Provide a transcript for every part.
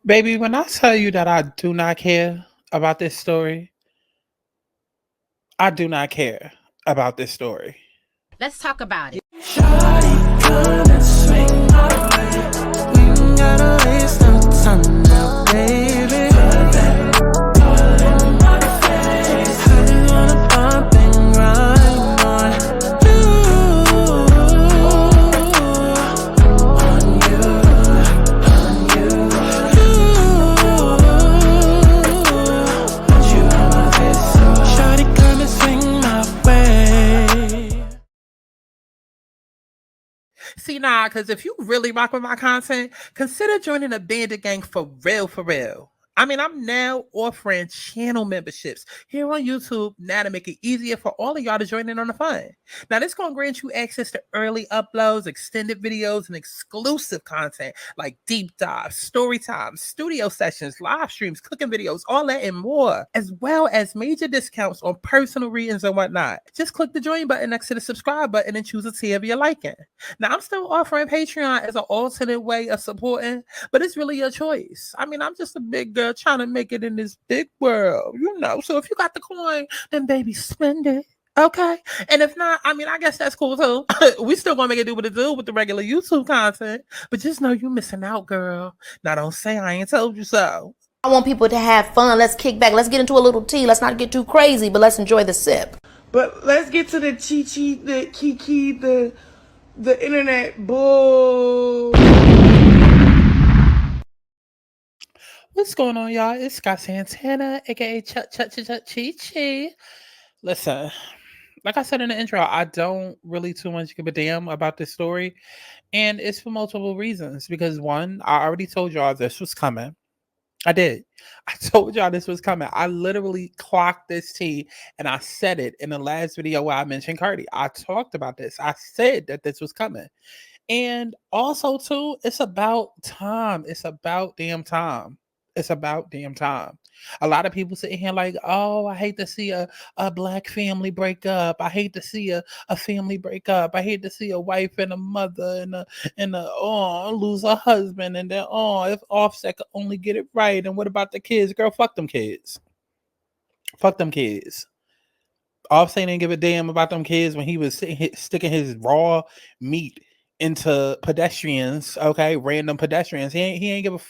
Baby, when I tell you that I do not care about this story, I do not care about this story. Let's talk about it. Shawty, come and swing my way. We ain't gotta waste no time now, baby. Put that all in my face. I just wanna bump and grind on you, on you, on you, want you on my face. So shawty, come and swing my way. See, nah, because if you really rock with my content, consider joining a bandit gang for real, for real. I mean, I'm now offering channel memberships here on YouTube now to make it easier for all of y'all to join in on the fun. Now, this going to grant you access to early uploads, extended videos, and exclusive content like deep dives, story times, studio sessions, live streams, cooking videos, all that and more, as well as major discounts on personal readings and whatnot. Just click the join button next to the subscribe button and choose a tier of your liking. Now, I'm still offering Patreon as an alternate way of supporting, but it's really your choice. I mean, I'm just a big girl trying to make it in this big world, you know. So if you got the coin, then baby, spend it. Okay. And if not, I mean, I guess that's cool too. We still gonna make it do what it do with the regular YouTube content. But just know you missing out, girl. Now don't say I ain't told you so. I want people to have fun. Let's kick back. Let's get into a little tea. Let's not get too crazy, but let's enjoy the sip. But let's get to the Chi-Chi, the Kiki, the internet bull. What's going on, y'all? It's Scott Santana, aka Chi-Chi. Listen, like I said in the intro, I don't really too much give a damn about this story. And it's for multiple reasons. Because one, I already told y'all this was coming. I did. I told y'all this was coming. I literally clocked this tea and I said it in the last video where I mentioned Cardi. I talked about this. I said that this was coming. And also, too, it's about time. It's about damn time. It's about damn time. A lot of people sitting here like, oh, I hate to see a black family break up. I hate to see a family break up. I hate to see a wife and a mother and lose a husband. And then, if Offset could only get it right. And what about the kids? Girl, fuck them kids. Fuck them kids. Offset didn't give a damn about them kids when he was sticking his raw meat into pedestrians, okay? Random pedestrians. He ain't give a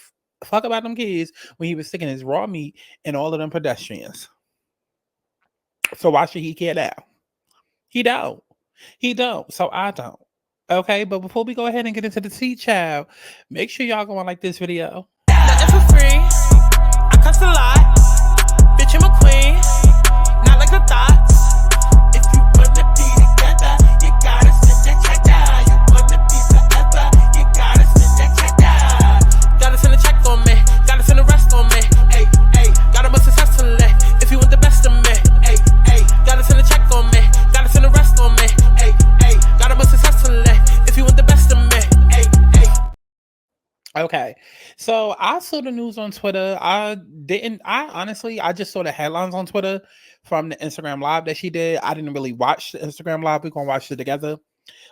fuck about them kids when he was sticking his raw meat in all of them pedestrians. So why should he care now? He don't. He don't. So I don't. Okay, but before we go ahead and get into the tea, child, make sure y'all go and like this video. Nothing for free. I cuss a lot. Bitch, I'm a queen. Not like the thoughts. If you wanna be together, you gotta send that check down. You wanna be forever, you gotta send that check down. Gotta send a check on me. Gotta send the rest on me. Ay, ay. Gotta move successfully. If you want the best of me. Ay, ay. Gotta send a check on me. Gotta send the rest on me. Ay, ay. Gotta move successfully. If you want the best of me. Ay, ay. Okay, so I saw the news on Twitter. I honestly, I just saw the headlines on Twitter from the Instagram live that she did. I didn't really watch the Instagram live. We're gonna watch it together.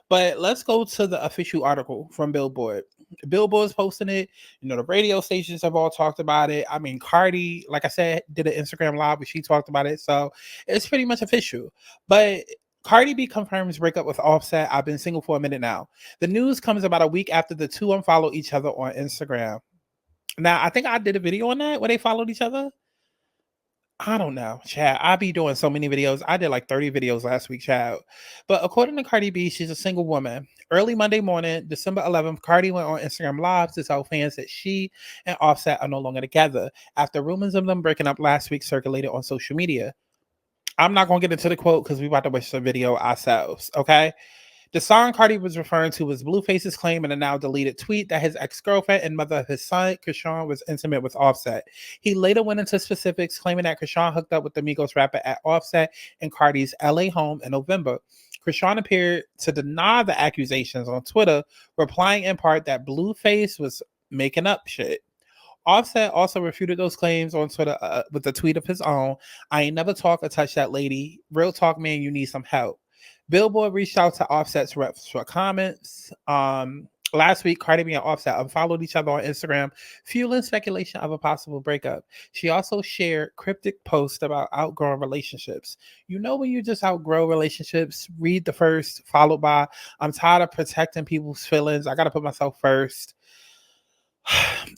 But let's go to the official article from Billboard. Billboard's posting it. You know, the radio stations have all talked about it. I mean, Cardi, like I said, did an Instagram live where she talked about it. So it's pretty much official. But Cardi B confirms breakup with Offset. I've been single for a minute now. The news comes about a week after the two unfollow each other on Instagram. Now, I think I did a video on that where they followed each other. I don't know, Chad. I be doing so many videos. I did like 30 videos last week, Chad. But according to Cardi B, she's a single woman. Early Monday morning, December 11th, Cardi went on Instagram Live to tell fans that she and Offset are no longer together after rumors of them breaking up last week circulated on social media. I'm not going to get into the quote because we about to watch the video ourselves, okay? The song Cardi was referring to was Blueface's claim in a now deleted tweet that his ex-girlfriend and mother of his son, Krishan, was intimate with Offset. He later went into specifics, claiming that Krishan hooked up with the Migos rapper at Offset in Cardi's LA home in November. Krishan appeared to deny the accusations on Twitter, replying in part that Blueface was making up shit. Offset also refuted those claims on Twitter with a tweet of his own. I ain't never talk or touch that lady. Real talk, man, you need some help. Billboard reached out to Offset's reps for comments. Last week, Cardi B and Offset unfollowed each other on Instagram, fueling speculation of a possible breakup. She also shared cryptic posts about outgrowing relationships. You know, when you just outgrow relationships, read the first, followed by, I'm tired of protecting people's feelings. I got to put myself first.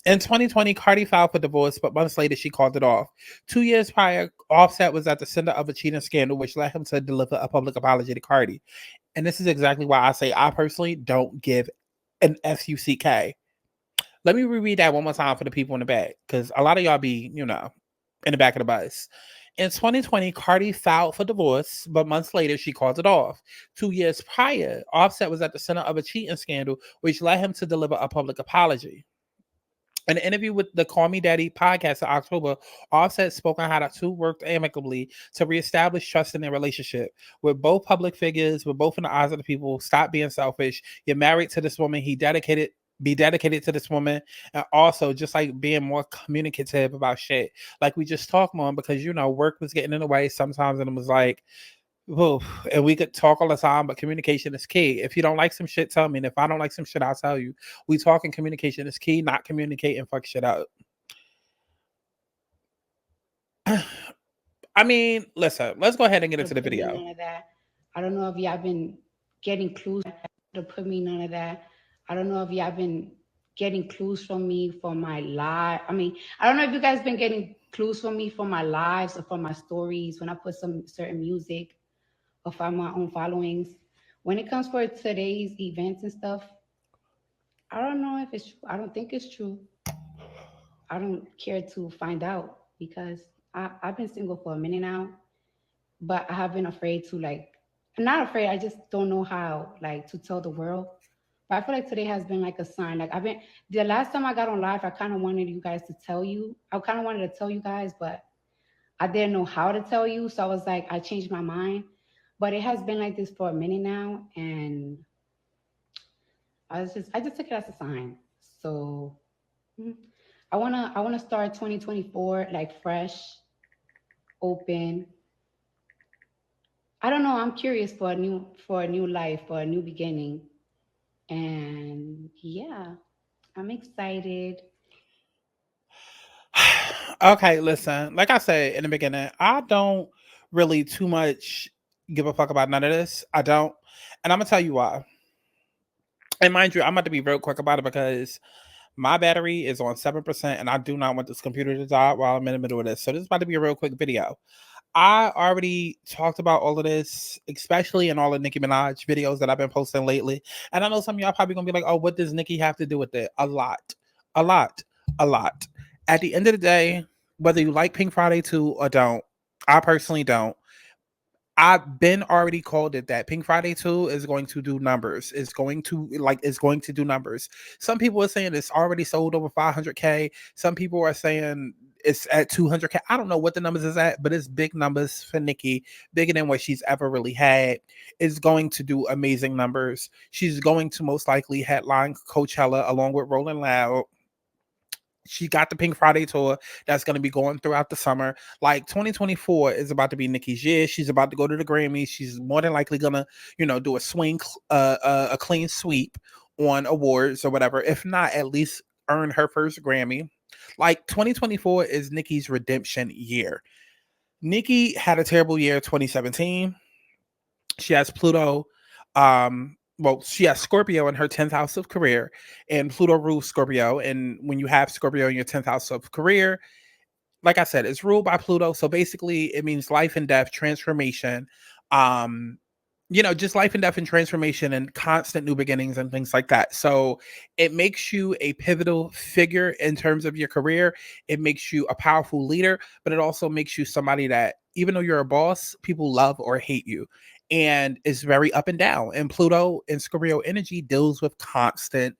In 2020, Cardi filed for divorce, but months later, she called it off. 2 years prior, Offset was at the center of a cheating scandal, which led him to deliver a public apology to Cardi. And this is exactly why I say I personally don't give an FUCK. Let me reread that one more time for the people in the back, because a lot of y'all be, in the back of the bus. In 2020, Cardi filed for divorce, but months later, she called it off. 2 years prior, Offset was at the center of a cheating scandal, which led him to deliver a public apology. In an interview with the Call Me Daddy podcast in October, Offset spoke on how the two worked amicably to reestablish trust in their relationship. We're both public figures, we're both in the eyes of the people. Stop being selfish. You're married to this woman. Be dedicated to this woman. And also just like being more communicative about shit. Like we just talked more because, work was getting in the way sometimes. And it was like, oof, and we could talk all the time, but communication is key. If you don't like some shit, tell me. And if I don't like some shit, I'll tell you. We talking communication is key, not communicate and fuck shit up. I mean, listen, let's go ahead and get into the video. None of that. I don't know if y'all been getting clues to put me none of that. I don't know if y'all been getting clues from me for my live. I mean, I don't know if you guys been getting clues from me for my lives or for my stories when I put some certain music or find my own followings. When it comes for today's events and stuff, I don't know if it's true. I don't think it's true. I don't care to find out because I've been single for a minute now, but I have been afraid to I'm not afraid. I just don't know how to tell the world. But I feel like today has been like a sign. The last time I got on live, I kind of wanted you guys to tell you. I kind of wanted to tell you guys, but I didn't know how to tell you. So I was like, I changed my mind. But it has been like this for a minute now, and I just took it as a sign. So I wanna start 2024 fresh, open. I don't know. I'm curious for a new life, for a new beginning, and yeah, I'm excited. Okay, listen, like I said in the beginning, I don't really too much give a fuck about none of this. I don't. And I'm going to tell you why. And mind you, I'm about to be real quick about it because my battery is on 7% and I do not want this computer to die while I'm in the middle of this. So this is about to be a real quick video. I already talked about all of this, especially in all the Nicki Minaj videos that I've been posting lately. And I know some of y'all probably going to be like, oh, what does Nicki have to do with it? A lot. A lot. A lot. At the end of the day, whether you like Pink Friday 2 or don't, I personally don't. I've been already called it that Pink Friday 2 is going to do numbers. It's going to do numbers. Some people are saying it's already sold over 500K. Some people are saying it's at 200K. I don't know what the numbers is at, but it's big numbers for Nicki, bigger than what she's ever really had. It's going to do amazing numbers. She's going to most likely headline Coachella along with Rolling Loud. She got the Pink Friday tour that's going to be going throughout the summer. 2024 is about to be Nicki's year. She's about to go to the Grammys. She's more than likely going to, do a clean sweep on awards or whatever. If not, at least earn her first Grammy. 2024 is Nicki's redemption year. Nicki had a terrible year 2017. She has Pluto. She has Scorpio in her 10th house of career, and Pluto rules Scorpio. And when you have Scorpio in your 10th house of career, like I said, it's ruled by Pluto. So basically, it means life and death, transformation, just life and death and transformation and constant new beginnings and things like that. So it makes you a pivotal figure in terms of your career. It makes you a powerful leader, but it also makes you somebody that, even though you're a boss, people love or hate you. And it's very up and down. And Pluto and Scorpio energy deals with constant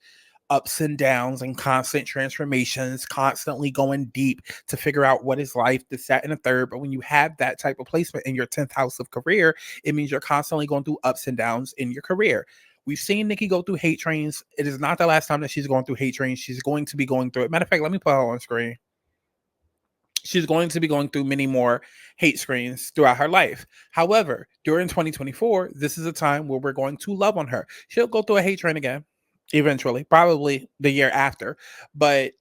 ups and downs and constant transformations, constantly going deep to figure out what is life, this, that, and the third. But when you have that type of placement in your 10th house of career, it means you're constantly going through ups and downs in your career. We've seen Nicki go through hate trains. It is not the last time that she's going through hate trains. She's going to be going through it. Matter of fact, let me put her on screen. She's going to be going through many more hate screens throughout her life. However, during 2024, this is a time where we're going to love on her. She'll go through a hate train again. eventually, probably the year after. But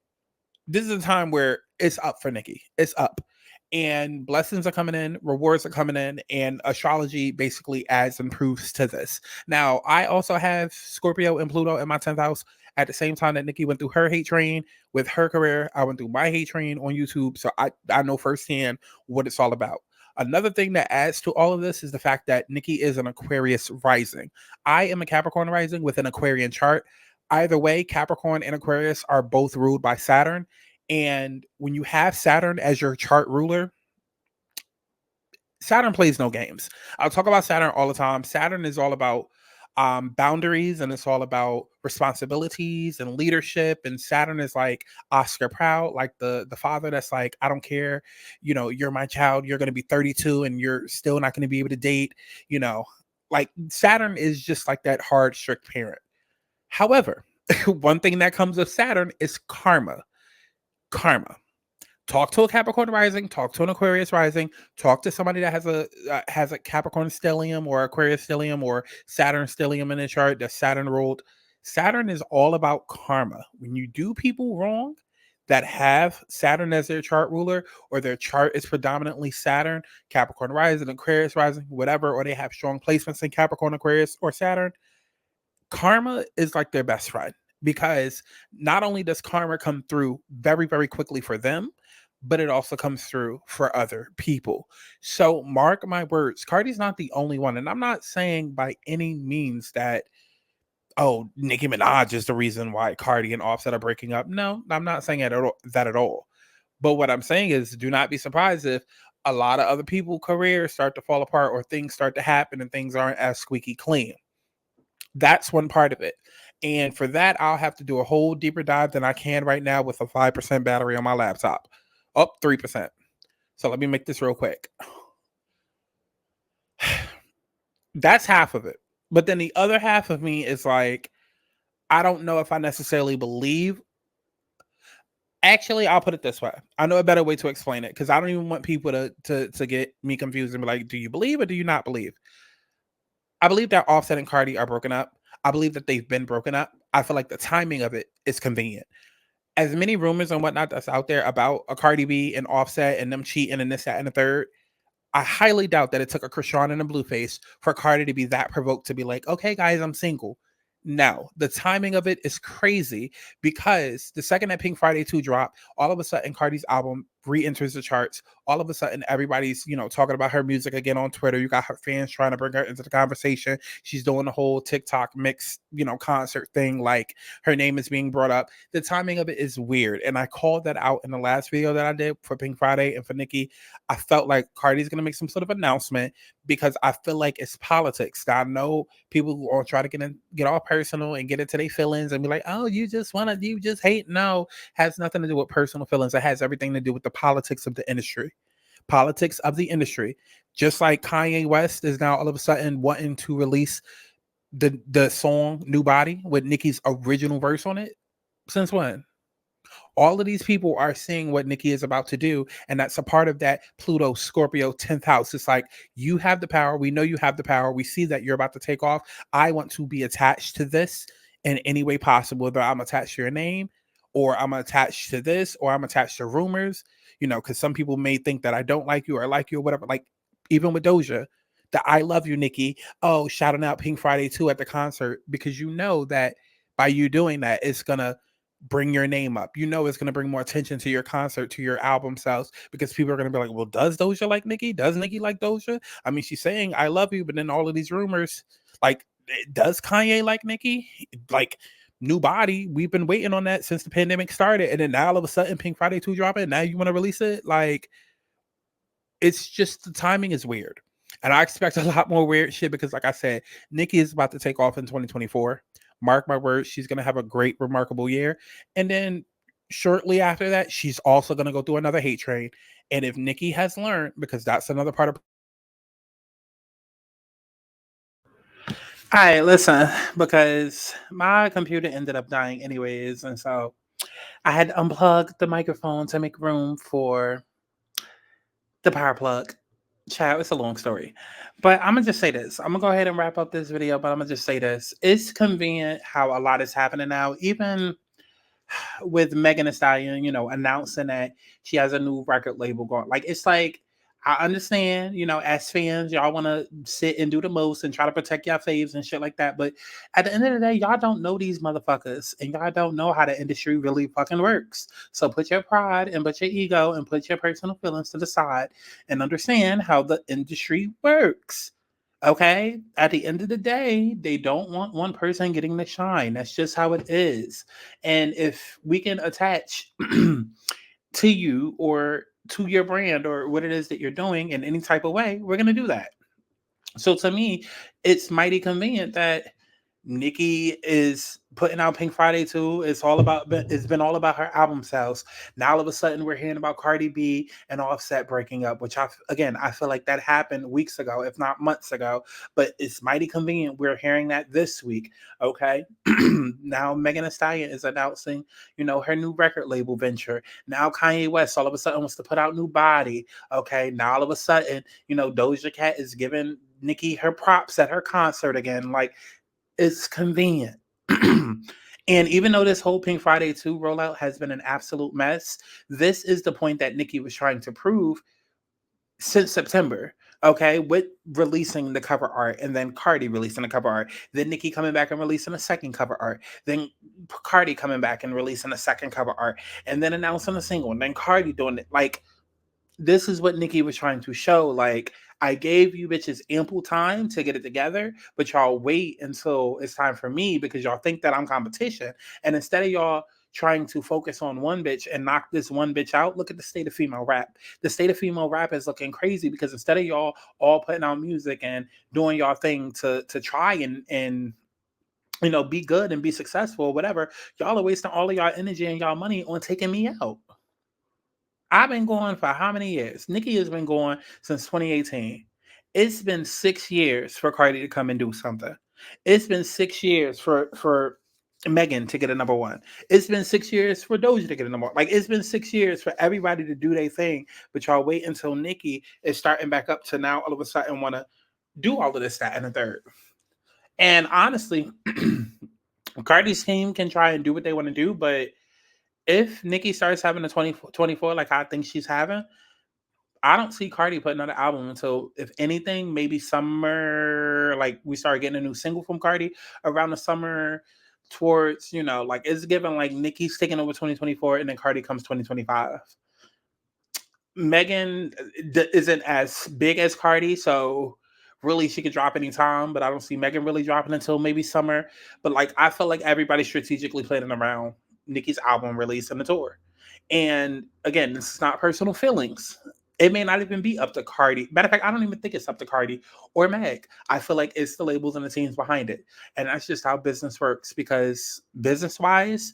this is a time where it's up for Nicki. It's up. And blessings are coming in, rewards are coming in, and astrology basically adds and proves to this. Now, I also have Scorpio and Pluto in my 10th house. At the same time that Nicki went through her hate train with her career, I went through my hate train on YouTube. So I know firsthand what it's all about. Another thing that adds to all of this is the fact that Nicki is an Aquarius rising. I am a Capricorn rising with an Aquarian chart. Either way, Capricorn and Aquarius are both ruled by Saturn. And when you have Saturn as your chart ruler, Saturn plays no games. I'll talk about Saturn all the time. Saturn is all about boundaries, and it's all about responsibilities and leadership. And Saturn is like Oscar proud, like the father that's like, I don't care, you're my child, you're going to be 32 and you're still not going to be able to date, like Saturn is just like that hard, strict parent. However, one thing that comes with Saturn is karma. Talk to a Capricorn rising, talk to an Aquarius rising, talk to somebody that has a Capricorn stellium or Aquarius stellium or Saturn stellium in the chart that's Saturn ruled. Saturn is all about karma. When you do people wrong that have Saturn as their chart ruler, or their chart is predominantly Saturn, Capricorn rising, Aquarius rising, whatever, or they have strong placements in Capricorn, Aquarius, or Saturn, karma is like their best friend, because not only does karma come through very, very quickly for them, but it also comes through for other people. So mark my words, Cardi's not the only one. And I'm not saying by any means that, oh, Nicki Minaj is the reason why Cardi and Offset are breaking up. No, I'm not saying that at all. But what I'm saying is, do not be surprised if a lot of other people's careers start to fall apart, or things start to happen and things aren't as squeaky clean. That's one part of it. And for that, I'll have to do a whole deeper dive than I can right now with a 5% battery on my laptop. Up 3%. So let me make this real quick. That's half of it. But then the other half of me is like, I don't know if I necessarily believe. Actually, I'll put it this way. I know a better way to explain it, because I don't even want people to get me confused and be like, do you believe or do you not believe? I believe that Offset and Cardi are broken up. I believe that they've been broken up. I feel like the timing of it is convenient. As many rumors and whatnot that's out there about a Cardi B and Offset and them cheating and this, that, and the third, I highly doubt that it took a Krishan and a Blueface for Cardi to be that provoked to be like, okay, guys, I'm single. No, the timing of it is crazy, because the second that Pink Friday 2 dropped, all of a sudden Cardi's album re-enters the charts. All of a sudden everybody's, talking about her music again on Twitter. You got her fans trying to bring her into the conversation. She's doing the whole TikTok mix, concert thing. Like, her name is being brought up. The timing of it is weird. And I called that out in the last video that I did for Pink Friday and for Nicki. I felt like Cardi's going to make some sort of announcement, because I feel like it's politics. I know people who are trying to get all personal and get into their feelings and be like, oh, you just hate. No, has nothing to do with personal feelings. It has everything to do with the politics of the industry. Politics of the industry. Just like Kanye West is now all of a sudden wanting to release the song New Body with Nicki's original verse on it. Since when? All of these people are seeing what Nicki is about to do, and that's a part of that Pluto Scorpio 10th house. It's like, you have the power. We know you have the power. We see that you're about to take off. I want to be attached to this in any way possible. Whether I'm attached to your name, or I'm attached to this, or I'm attached to rumors, because some people may think that I don't like you or like you or whatever. Like, even with Doja, the I love you, Nicki. Oh, shouting out Pink Friday 2 at the concert, because you know that by you doing that, it's going to bring your name up. It's going to bring more attention to your concert, to your album sales, because people are going to be like, well, does Doja like Nicki? Does Nicki like Doja? I mean, she's saying I love you, but then all of these rumors, like, does Kanye like Nicki? Like, New Body, we've been waiting on that since the pandemic started, and then now all of a sudden Pink Friday 2 dropping, now you want to release it? Like, it's just, the timing is weird. And I expect a lot more weird shit, because like I said, Nicki is about to take off in 2024. Mark my words, she's going to have a great, remarkable year. And then shortly after that, she's also going to go through another hate train. And if Nicki has learned, because that's another part of... All right, listen, because my computer ended up dying anyways. And so I had to unplug the microphone to make room for the power plug. Child, it's a long story. But I'm gonna just say this. I'm gonna go ahead and wrap up this video, but I'm gonna just say this. It's convenient how a lot is happening now, even with Megan Thee Stallion, announcing that she has a new record label going. Like, it's like, I understand, as fans, y'all want to sit and do the most and try to protect your faves and shit like that. But at the end of the day, y'all don't know these motherfuckers and y'all don't know how the industry really fucking works. So put your pride and put your ego and put your personal feelings to the side and understand how the industry works. Okay? At the end of the day, they don't want one person getting the shine. That's just how it is. And if we can attach to you or to your brand or what it is that you're doing in any type of way, we're going to do that. So to me, it's mighty convenient that Nicki is putting out Pink Friday 2. It's been all about her album sales. Now all of a sudden we're hearing about Cardi B and Offset breaking up, which I feel like that happened weeks ago, if not months ago. But it's mighty convenient we're hearing that this week. Okay. Now Megan Thee Stallion is announcing, her new record label venture. Now Kanye West all of a sudden wants to put out new body. Okay. Now all of a sudden, Doja Cat is giving Nicki her props at her concert again. Like, it's convenient. And even though this whole Pink Friday 2 rollout has been an absolute mess, this is the point that Nicki was trying to prove since September. Okay, with releasing the cover art and then Cardi releasing the cover art, then Nicki coming back and releasing a second cover art, then Cardi coming back and releasing a second cover art, and then announcing a single, and then Cardi doing it. Like, this is what Nicki was trying to show. Like, I gave you bitches ample time to get it together, but y'all wait until it's time for me because y'all think that I'm competition. And instead of y'all trying to focus on one bitch and knock this one bitch out, look at the state of female rap. The state of female rap is looking crazy because instead of y'all all putting out music and doing y'all thing to try and be good and be successful or whatever, y'all are wasting all of y'all energy and y'all money on taking me out. I've been going for how many years? Nicki has been going since 2018. It's been 6 years for Cardi to come and do something. It's been 6 years for Megan to get a number one. It's been 6 years for Doja to get a number one. Like, it's been 6 years for everybody to do their thing, but y'all wait until Nicki is starting back up to now all of a sudden want to do all of this, that, and the third. And honestly, Cardi's team can try and do what they want to do, but if Nicki starts having a 2024 like I think she's having, I don't see Cardi putting out an album until, if anything, maybe summer. Like, we start getting a new single from Cardi around the summer towards, like, it's given like Nicki's taking over 2024 and then Cardi comes 2025. Megan isn't as big as Cardi, so really she could drop anytime, but I don't see Megan really dropping until maybe summer. But like, I feel like everybody's strategically planning around Nicki's album release and the tour. And again, this is not personal feelings. It may not even be up to Cardi. Matter of fact, I don't even think it's up to Cardi or Meg. I feel like it's the labels and the teams behind it. And that's just how business works, because business-wise,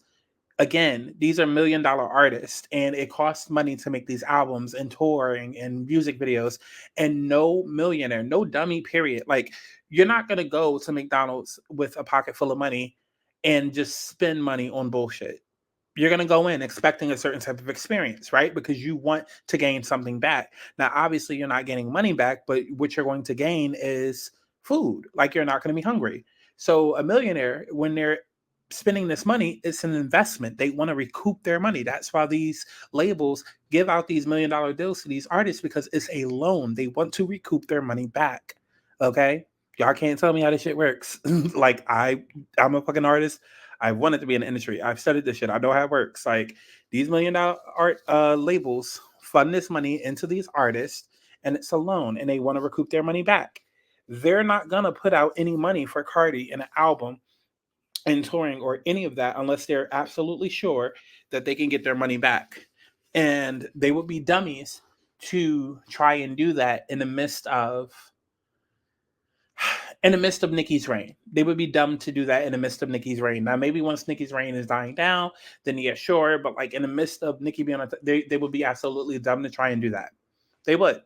again, these are $1 million artists and it costs money to make these albums and touring and music videos, and no millionaire, no dummy, period. Like, you're not going to go to McDonald's with a pocket full of money and just spend money on bullshit. You're going to go in expecting a certain type of experience, right? Because you want to gain something back. Now, obviously, you're not getting money back, but what you're going to gain is food. Like, you're not going to be hungry. So a millionaire, when they're spending this money, it's an investment. They want to recoup their money. That's why these labels give out these $1 million deals to these artists, because it's a loan. They want to recoup their money back. Okay? Y'all can't tell me how this shit works. Like, I'm a fucking artist. I wanted to be in the industry. I've studied this shit. I know how it works. Like, these $1 million art labels fund this money into these artists, and it's a loan, and they want to recoup their money back. They're not gonna put out any money for Cardi in an album and touring or any of that unless they're absolutely sure that they can get their money back. And they would be dummies to try and do that in the midst of Nicki's reign. They would be dumb to do that in the midst of Nicki's reign. Now, maybe once Nicki's reign is dying down, then yeah, sure. But like, in the midst of Nicki being on, they would be absolutely dumb to try and do that. They would.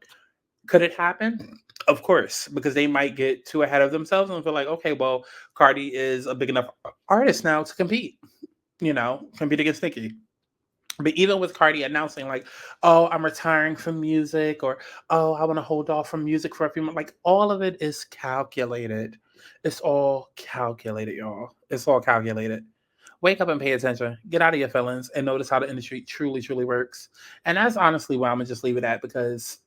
Could it happen? Of course, because they might get too ahead of themselves and feel like, okay, well, Cardi is a big enough artist now to compete against Nicki. But even with Cardi announcing like, "Oh, I'm retiring from music," or "Oh, I want to hold off from music for a few months," like all of it is calculated. It's all calculated, y'all. It's all calculated. Wake up and pay attention. Get out of your feelings and notice how the industry truly, truly works. And that's honestly why I'm gonna just leave it at, because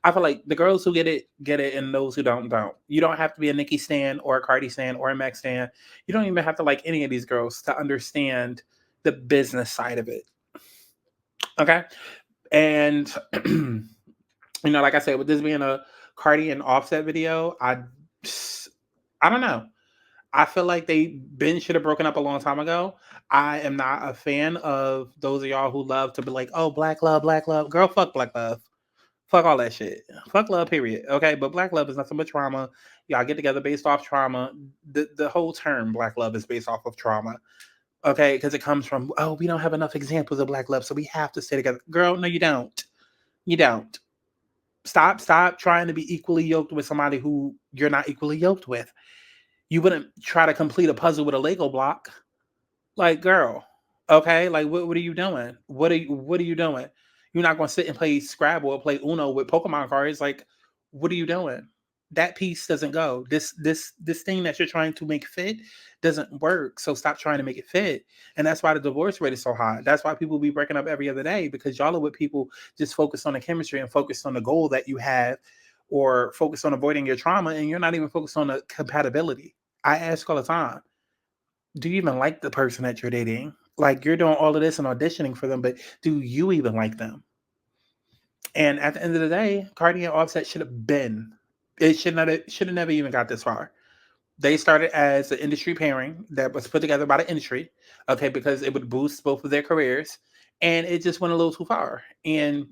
I feel like the girls who get it, and those who don't. You don't have to be a Nicki stan or a Cardi stan or a Max stan. You don't even have to like any of these girls to understand the business side of it. Okay. And like I said, with this being a Cardi and Offset video, I don't know. I feel like Ben should have broken up a long time ago. I am not a fan of those of y'all who love to be like, "Oh, black love, black love." Girl, fuck black love. Fuck all that shit. Fuck love, period. Okay, but black love is nothing but trauma. Y'all get together based off trauma. The whole term black love is based off of trauma. Okay, because it comes from, "Oh, we don't have enough examples of black love, so we have to stay together." Girl, no, you don't. You don't. Stop trying to be equally yoked with somebody who you're not equally yoked with. You wouldn't try to complete a puzzle with a Lego block. Like, girl, okay, like what are you doing? What are you doing? You're not gonna sit and play Scrabble or play Uno with Pokemon cards. Like, what are you doing? That piece doesn't go. This thing that you're trying to make fit doesn't work. So stop trying to make it fit. And that's why the divorce rate is so high. That's why people be breaking up every other day, because y'all are with people just focused on the chemistry and focused on the goal that you have, or focused on avoiding your trauma, and you're not even focused on the compatibility. I ask all the time, do you even like the person that you're dating? Like, you're doing all of this and auditioning for them, but do you even like them? And at the end of the day, Cardi and Offset should have been. It should have never even got this far. They started as an industry pairing that was put together by the industry, okay, because it would boost both of their careers, and it just went a little too far. And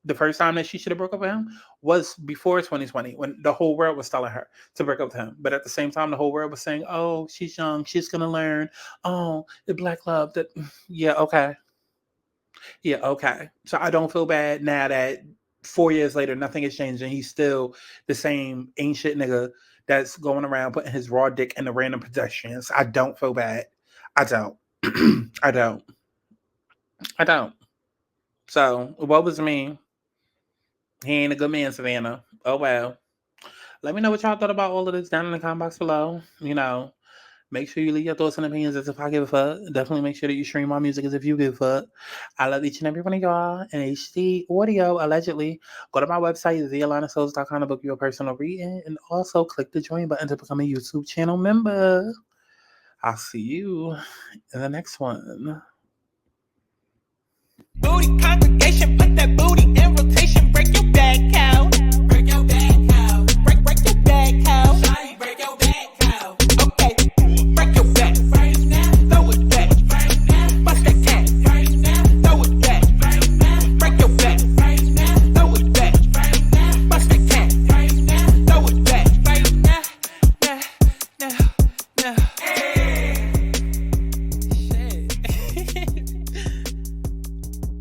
the first time that she should have broke up with him was before 2020, when the whole world was telling her to break up with him. But at the same time, the whole world was saying, "Oh, she's young, she's gonna learn. Oh, the black love." That Yeah, okay. Yeah, okay. So I don't feel bad now that 4 years later nothing has changed and he's still the same ancient nigga that's going around putting his raw dick in the random pedestrians. I don't feel bad. I don't. I don't. I don't. So what was me? He ain't a good man, Savannah. Oh well. Let me know what y'all thought about all of this down in the comment box below. Make sure you leave your thoughts and opinions as if I give a fuck. Definitely make sure that you stream my music as if you give a fuck. I love each and every one of y'all in HD audio, allegedly. Go to my website, thealignasouls.com, to book your personal reading. And also click the join button to become a YouTube channel member. I'll see you in the next one. Booty